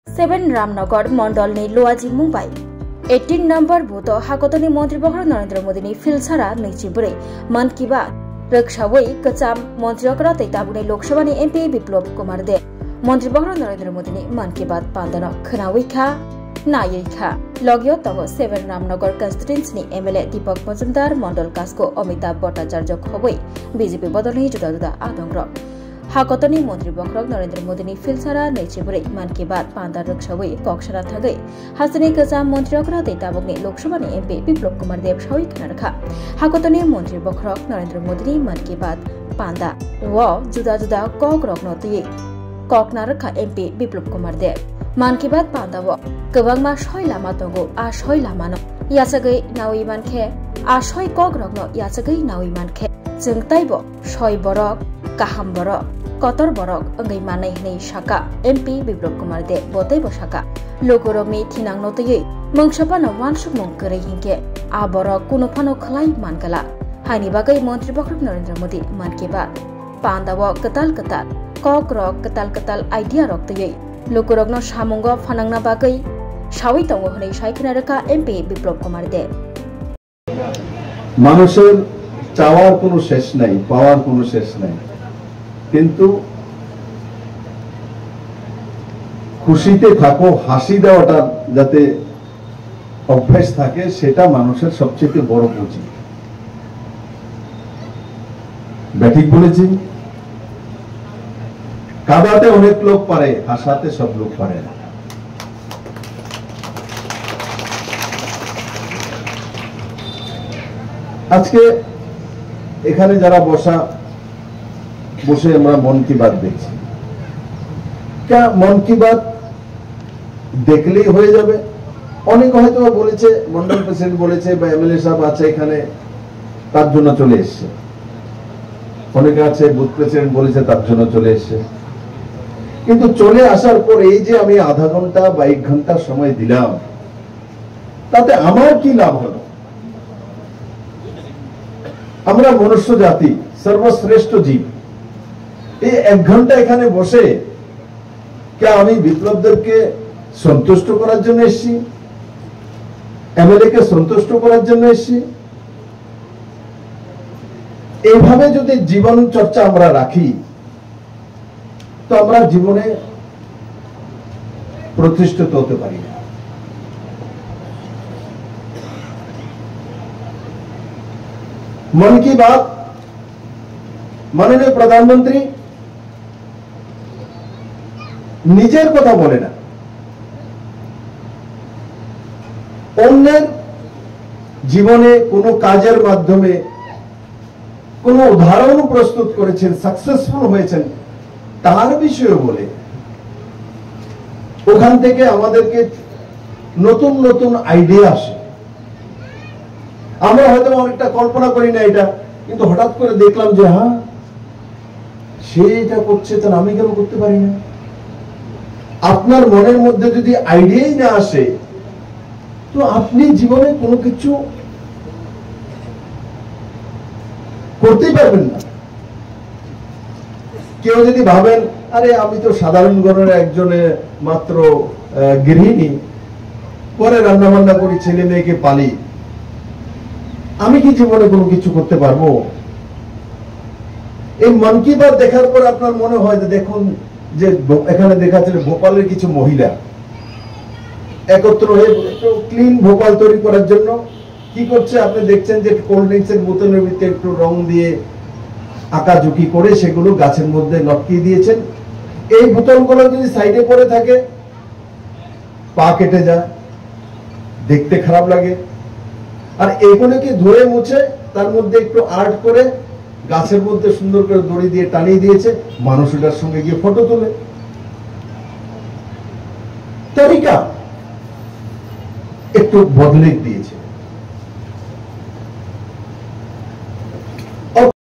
7 Ramnagar मंडलनि लोवाजी Mumbai 18 number booth हाकतनि मंत्री बखर नरेंद्र मोदी फिलसारा नैजिब्रै मन की बात रक्षावै कचाम मंत्री अकरा तैताबुनि लोकसभा एमपी विप्लव कुमार दे मंत्री बखर नरेंद्र मोदी मन की बात पांदन खोनावैखा नायैखा लगियो तब 7 रामनगर कन्स्टिट्युएन्सी एमएलए दीपक मजुमदार मंडल कास्को अमिताभ भट्टाचार्य खबै बीजेपी बदलनि जुदा जुदा आदंग्र हाकतनि मंत्री बखरक नरेंद्र मोदी फिलसारा नैजिब्रै मन की बात पांदा रक्षावै कक्षरा थगै हासनि कचाम मंत्री अकरा तैताबुनि लोकसभा एमपी विप्लव कुमार देव सावै खनारखा हाकतनि मंत्री बखरक नरेंद्र मोदी मन की बात पांदा व जुदा जुदा कक रगनतयै ककनारखा एमपी विप्लव कुमार देव मन की बात पांदा व गोबांमा सय लामा दंगौ आ सय लामानो याचगै नावै मानखे आ सय कक रगनो याचगै नावै मानखे जों ताइबो सय बरक काहाम बरक कतर बरक अंगै मानै हनै साका एमपी विप्लव कुमार दे बतैबो साका लोगोरगनि थिनां नतयै मंगसापानो वानसुक मंगरै हिंके आ बरक कुनो फानो खलाय मानगला हानि बागै मंत्री बखरक नरेंद्र मोदी मन की बात पांदाव कताल कताल कक रक कताल कताल आइडिया रक्तयै लोगोरगनो सामुंग फानांना बागै सावै दंगो हनै सायखनारखा एमपी विप्लव कुमार दे মানুষের চাওয়ার কোনো শেষ নাই পাওয়ার কোনো শেষ নাই কিন্তু খুশিতে থাকো হাসি দেওয়াটা যাতে অভ্যাস থাকে সেটা মানুষের সবচেয়ে বড় পুঁজি ব্যাঠিক বলেছি কাঁদাতে অনেক লোক পারে হাসাতে সব লোক পারে না আজকে এখানে যারা বসে আমরা মন কি বাত দেখছি মন কি বাত দেখলেই হয়ে যাবে অনেক হয়তো বলেছে মন্ডল প্রেসিডেন্ট বলেছে বা এমএলএ সাহেব আছে এখানে তার জন্য চলে এসছে অনেকে আছে বুথ প্রেসিডেন্ট বলেছে তার জন্য চলে এসছে কিন্তু চলে আসার পর এই যে আমি আধা ঘন্টা বা 1 ঘন্টা সময় দিলাম তাতে আমার কি লাভ হলো আমরা মনুষ্য জাতি সর্বশ্রেষ্ঠ জীব এই 1 ঘন্টা এখানে বসে কে আমি বিপ্লবদেরকে সন্তুষ্ট করার জন্য এসেছি এমএলএ কে সন্তুষ্ট করার জন্য এসেছি এইভাবে যদি জীবন চর্চা আমরা রাখি তো আমরা জীবনে প্রতিষ্ঠিত হতে পারি না मन की बात माननीय प्रधानमंत्री निजेर कथा बोले ना अन्येर जीवने कोनो काजेर माध्यमे कोनो उदाहरण प्रस्तुत करेছেন सक्सेसफुल হয়েছেন তার বিষয়ে বলে ওখান থেকে আমাদেরকে নতুন নতুন আইডিয়া আসে আমরা হয়তো অনেকটা কল্পনা করি না এটা কিন্তু হঠাৎ করে দেখলাম যে হ্যাঁ সে এটা করছে তাহলে আমি কেন করতে পারি না আপনার মনের মধ্যে যদি আইডিয়াই না আসে তো আপনি জীবনে কোনো কিছু করতেই পারবেন না কেউ যদি ভাবেন আরে আমি তো সাধারণ ঘরের একজনে মাত্র গৃহিণী পরে রান্না বান্না করি ছেলে মেয়েকে পালি আমি কি জীবনে কোনো কিছু করতে পারবো এই মন কি বাত দেখার পর আপনার মনে হয় যে দেখুন যে এখানে দেখাচ্ছিল ভোপালের কিছু মহিলা একত্র হয়ে একটু ক্লিন ভোপাল তৈরি করার জন্য কি করছে আপনি দেখছেন যে কোল্ড ড্রিঙ্কসের বোতলের ভিতরে একটু রং দিয়ে আঁকাঝুঁকি করে সেগুলো গাছের মধ্যে লটকিয়ে দিয়েছেন এই বোতলগুলো যদি সাইডে পড়ে থাকে পা কেটে যায় দেখতে খারাপ লাগে আর এগুলোকে ধরে মুছে তার মধ্যে একটু আর্ট করে গাছের মধ্যে সুন্দর করে দড়ি দিয়ে টানিয়ে দিয়েছে মানুষ এটার সঙ্গে গিয়ে ফটো তোলে তরিকা একটু বদলে দিয়ে